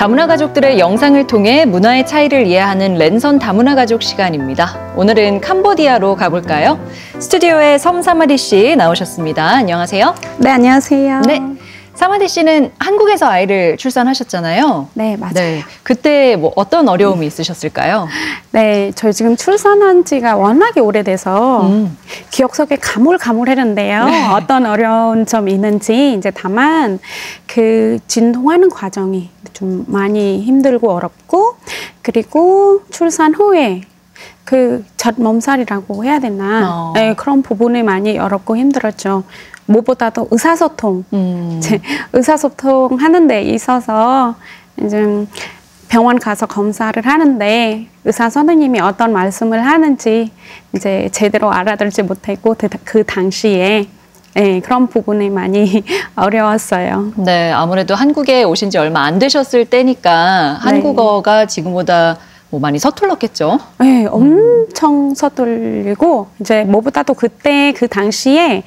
다문화 가족들의 영상을 통해 문화의 차이를 이해하는 랜선 다문화 가족 시간입니다. 오늘은 캄보디아로 가볼까요? 스튜디오에 섬사마리 씨 나오셨습니다. 안녕하세요. 네, 안녕하세요. 네, 사마리 씨는 한국에서 아이를 출산하셨잖아요. 네, 맞아요. 네, 그때 뭐 어떤 어려움이 있으셨을까요? 네, 저희 지금 출산한 지가 워낙에 오래돼서 기억 속에 가물가물했는데요. 네. 어떤 어려운 점이 있는지 이제 다만 그 진통하는 과정이 좀 많이 힘들고 어렵고, 그리고 출산 후에 그 젖 몸살이라고 해야 되나? 네, 그런 부분이 많이 어렵고 힘들었죠. 무엇보다도 의사소통. 의사소통 하는 데 있어서 이제 병원 가서 검사를 하는데 의사 선생님이 어떤 말씀을 하는지 이제 제대로 알아들지 못했고 그 당시에 네, 그런 부분이 많이 어려웠어요. 네, 아무래도 한국에 오신 지 얼마 안 되셨을 때니까 한국어가 지금보다 뭐 많이 서툴렀겠죠? 네, 엄청 서툴리고 이제 무엇보다도 그때 그 당시에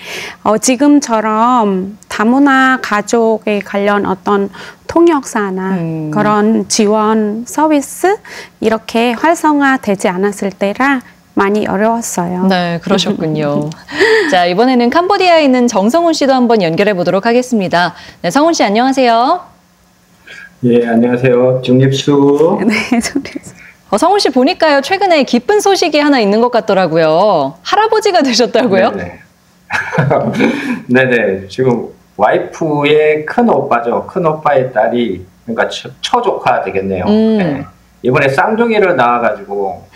지금처럼 다문화 가족에 관련 어떤 통역사나 그런 지원 서비스 이렇게 활성화되지 않았을 때라 많이 어려웠어요. 네, 그러셨군요. 자, 이번에는 캄보디아에 있는 정성훈 씨도 한번 연결해 보도록 하겠습니다. 네, 성훈 씨 안녕하세요. 예, 안녕하세요. 중립수. 네, 중립수. 성훈 씨 보니까요, 최근에 기쁜 소식이 하나 있는 것 같더라고요. 할아버지가 되셨다고요? 네네. 네네. 지금 와이프의 큰 오빠죠. 큰 오빠의 딸이, 그러니까 처조카 되겠네요. 네. 이번에 쌍둥이를 낳아가지고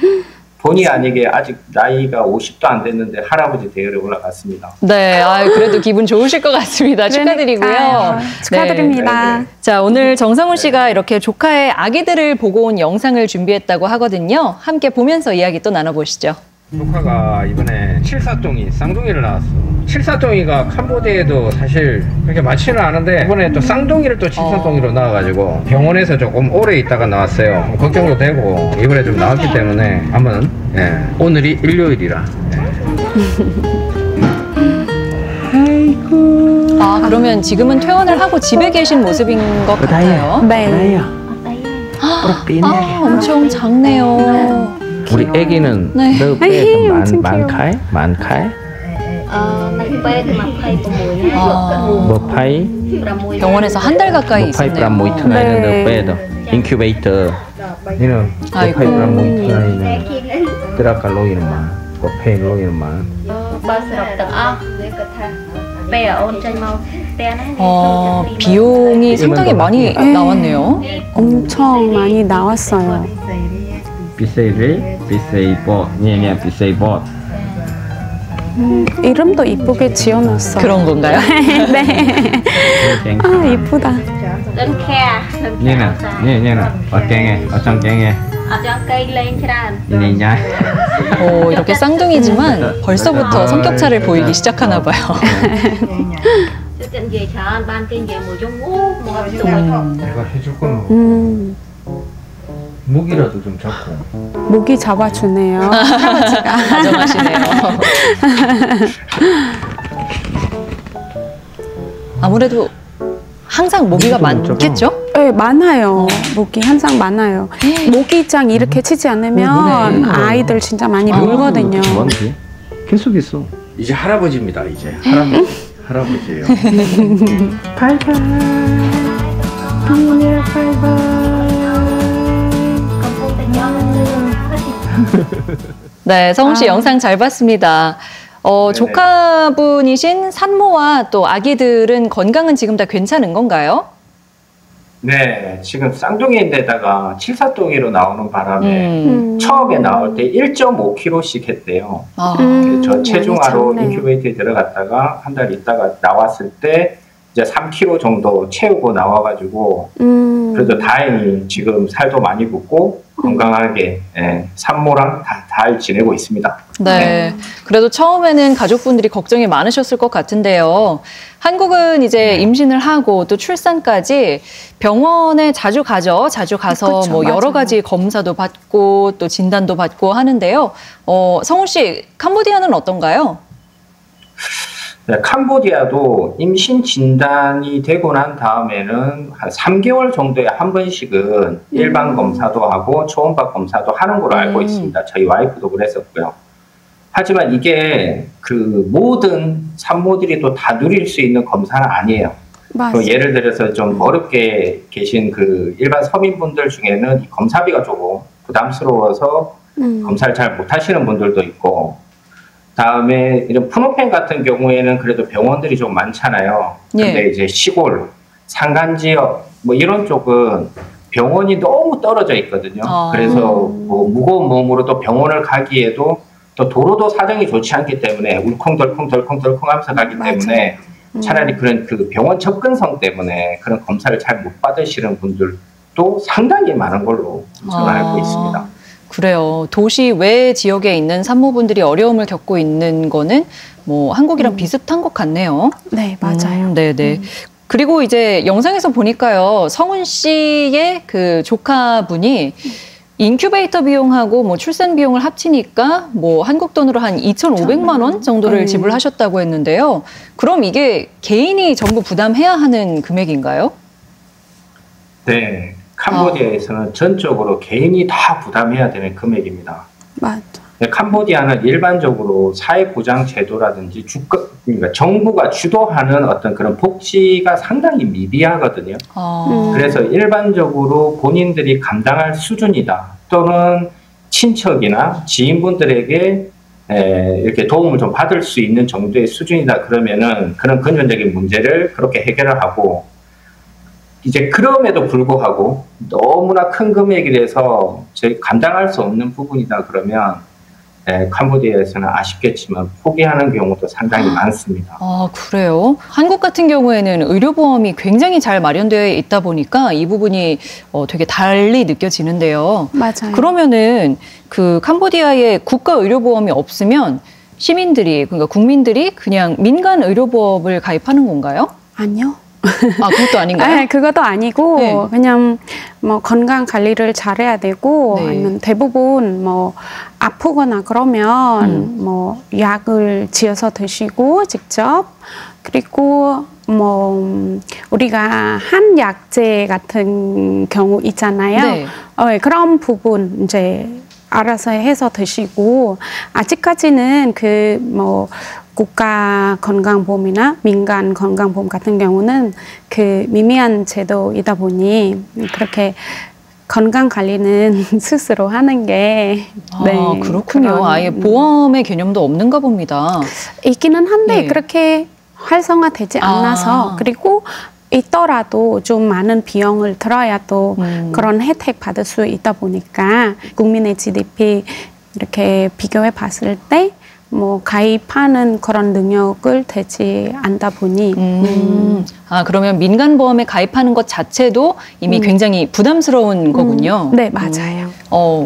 본의 아니게 아직 나이가 50도 안 됐는데 할아버지 대열에 올라갔습니다. 네, 그래도 기분 좋으실 것 같습니다. 축하드리고요. 축하드립니다. 네. 자, 오늘 정성훈 씨가 이렇게 조카의 아기들을 보고 온 영상을 준비했다고 하거든요. 함께 보면서 이야기 또 나눠보시죠. 조카가 이번에 칠사종이 쌍둥이를 낳았어. 칠사종이가 캄보디아에도 사실 그렇게 많지는 않은데 이번에 또 쌍둥이를 또 칠사종이로 낳아가지고 병원에서 조금 오래 있다가 나왔어요. 걱정도 되고 이번에 좀 나왔기 때문에 한번 오늘이 일요일이라. 아, 그러면 지금은 퇴원을 하고 집에 계신 모습인 것 같아요. 네. 엄청 작네요. 우리 애기는 네. 너 빼서 만 칼? 뭐 파이? 병원에서 한 달 가까이 파이 있었네요. 프람 모이트나이는 너 빼도 인큐베이터 이는 파이 프람 모이트나이는 드라칼로이는만 뭐 페인로이는만 비용이 상당히 많이 나왔네요. 엄청 많이 나왔어요. 비세이 봇, 비세이 봇. 이름도 이쁘게 지어놨어. 그런 건가요? 네. 아, 이쁘다. 얘는 어짱깽해. 이렇게 쌍둥이지만 벌써부터 성격차를 보이기 시작하나 봐요. 내가 해줄 거는 목이라도 좀 잡고. 목이 잡아주네요. 할아버지가. 다정하시네요. 아무래도 항상 모기가 많겠죠? 네, 많아요. 모기 항상 많아요. 모기장 이렇게 치지 않으면 아이들 진짜 많이 물거든요. 계속 있어. 이제 할아버지입니다. 이제 할아버지예요. 바이바이. 비밀 바이바이. 네, 성훈 씨 영상 잘 봤습니다. 조카분이신 산모와 또 아기들은 건강은 지금 다 괜찮은 건가요? 네, 지금 쌍둥이인데다가 칠사둥이로 나오는 바람에 처음에 나올 때 1.5kg씩 했대요. 저 체중아로 인큐베이터에 들어갔다가 한 달 있다가 나왔을 때 이제 3kg 정도 채우고 나와가지고 그래도 다행히 지금 살도 많이 붙고 건강하게 산모랑 잘 지내고 있습니다. 네, 그래도 처음에는 가족분들이 걱정이 많으셨을 것 같은데요. 한국은 이제 임신을 하고 또 출산까지 병원에 자주 가죠. 자주 가서 그쵸, 뭐 여러 맞아요. 가지 검사도 받고 또 진단도 받고 하는데요. 성훈 씨, 캄보디아는 어떤가요? 네, 캄보디아도 임신 진단이 되고 난 다음에는 한 3개월 정도에 한 번씩은 일반 검사도 하고 초음파 검사도 하는 걸로 알고 있습니다. 저희 와이프도 그랬었고요. 하지만 이게 그 모든 산모들이 또 다 누릴 수 있는 검사는 아니에요. 예를 들어서 좀 어렵게 계신 그 일반 서민분들 중에는 이 검사비가 조금 부담스러워서 검사를 잘 못하시는 분들도 있고, 다음에 이런 푸노펜 같은 경우에는 그래도 병원들이 좀 많잖아요. 근데 이제 시골, 산간 지역 뭐 이런 쪽은 병원이 너무 떨어져 있거든요. 그래서 뭐 무거운 몸으로 또 병원을 가기에도 또 도로도 사정이 좋지 않기 때문에 울컹덜컹 하면서 가기 때문에 차라리 그런 그 병원 접근성 때문에 그런 검사를 잘 못 받으시는 분들도 상당히 많은 걸로 저는 알고 있습니다. 그래요. 도시 외 지역에 있는 산모분들이 어려움을 겪고 있는 거는 뭐 한국이랑 비슷한 것 같네요. 네, 맞아요. 네네. 그리고 이제 영상에서 보니까요, 성훈 씨의 그 조카분이 인큐베이터 비용하고 뭐 출산 비용을 합치니까 뭐 한국 돈으로 한 2,500만 원 정도를 지불하셨다고 했는데요. 그럼 이게 개인이 전부 부담해야 하는 금액인가요? 네. 캄보디아에서는 전적으로 개인이 다 부담해야 되는 금액입니다. 맞아. 캄보디아는 일반적으로 사회보장 제도라든지 그러니까 정부가 주도하는 어떤 그런 복지가 상당히 미비하거든요. 그래서 일반적으로 본인들이 감당할 수준이다, 또는 친척이나 지인분들에게 이렇게 도움을 좀 받을 수 있는 정도의 수준이다 그러면은 그런 근본적인 문제를 그렇게 해결을 하고, 이제 그럼에도 불구하고 너무나 큰 금액이 돼서 저희 감당할 수 없는 부분이다 그러면 캄보디아에서는 아쉽겠지만 포기하는 경우도 상당히 많습니다. 아, 그래요? 한국 같은 경우에는 의료보험이 굉장히 잘 마련되어 있다 보니까 이 부분이 되게 달리 느껴지는데요. 맞아요. 그러면은 그 캄보디아에 국가 의료보험이 없으면 시민들이, 그러니까 국민들이 그냥 민간 의료보험을 가입하는 건가요? 아니요. 아, 그것도 아닌가요? 네, 그것도 아니고 네. 그냥 뭐 건강 관리를 잘해야 되고 네. 아니면 대부분 뭐 아프거나 그러면 뭐 약을 지어서 드시고 직접, 그리고 뭐 우리가 한약재 같은 경우 있잖아요. 네. 그런 부분 이제 알아서 해서 드시고, 아직까지는 그 뭐 국가 건강보험이나 민간 건강보험 같은 경우는 그 미미한 제도이다 보니 그렇게 건강 관리는 스스로 하는 게 네, 그렇군요. 아예 보험의 개념도 없는가 봅니다. 있기는 한데 네. 그렇게 활성화되지 않아서, 그리고 있더라도 좀 많은 비용을 들어야 또 그런 혜택 받을 수 있다 보니까 국민의 GDP 이렇게 비교해 봤을 때 뭐 가입하는 그런 능력을 되지 않다 보니 아, 그러면 민간보험에 가입하는 것 자체도 이미 굉장히 부담스러운 거군요. 네, 맞아요.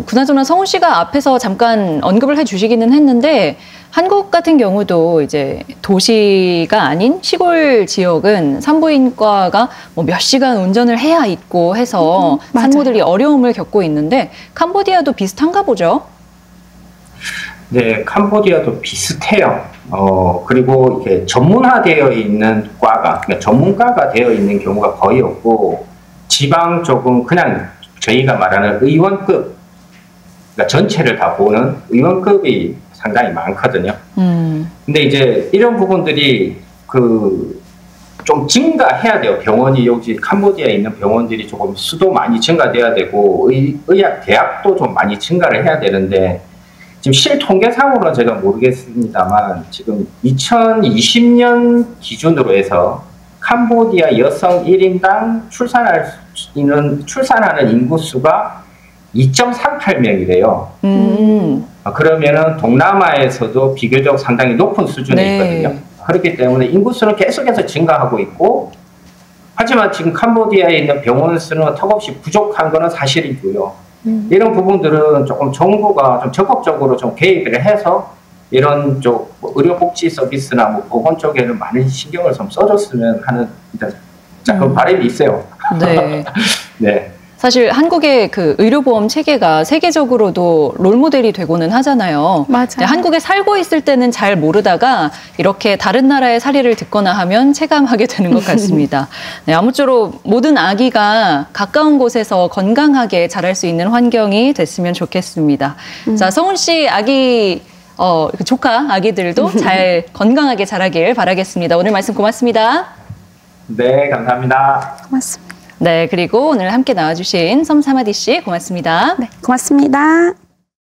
그나저나 성훈 씨가 앞에서 잠깐 언급을 해주시기는 했는데, 한국 같은 경우도 이제 도시가 아닌 시골 지역은 산부인과가 뭐 몇 시간 운전을 해야 있고 해서 산모들이 어려움을 겪고 있는데, 캄보디아도 비슷한가 보죠? 네, 캄보디아도 비슷해요. 그리고 이게 전문화되어 있는 과가, 그러니까 전문가가 되어 있는 경우가 거의 없고, 지방 쪽은 그냥 저희가 말하는 의원급, 그러니까 전체를 다 보는 의원급이 상당히 많거든요. 근데 이제 이런 부분들이 좀 증가해야 돼요. 병원이 여기 캄보디아에 있는 병원들이 조금 수도 많이 증가돼야 되고, 의학 대학도 좀 많이 증가를 해야 되는데, 지금 실통계상으로는 제가 모르겠습니다만 지금 2020년 기준으로 해서 캄보디아 여성 1인당 출산하는 인구수가 2.38명이래요. 그러면은 동남아에서도 비교적 상당히 높은 수준에 있거든요. 그렇기 때문에 인구수는 계속해서 증가하고 있고, 하지만 지금 캄보디아에 있는 병원 수는 턱없이 부족한 것은 사실이고요. 이런 부분들은 조금 정부가 좀 적극적으로 좀 개입을 해서 이런 쪽 의료복지 서비스나 뭐 보건 쪽에는 많은 신경을 좀 써줬으면 하는 그런 바람이 있어요. 네. 네. 사실 한국의 그 의료보험 체계가 세계적으로도 롤모델이 되고는 하잖아요. 맞아요. 한국에 살고 있을 때는 잘 모르다가 이렇게 다른 나라의 사례를 듣거나 하면 체감하게 되는 것 같습니다. 네, 아무쪼록 모든 아기가 가까운 곳에서 건강하게 자랄 수 있는 환경이 됐으면 좋겠습니다. 자, 성훈 씨 아기 조카 아기들도 잘 건강하게 자라길 바라겠습니다. 오늘 말씀 고맙습니다. 네, 감사합니다. 고맙습니다. 네, 그리고 오늘 함께 나와주신 섬사마디 씨 고맙습니다. 네, 고맙습니다.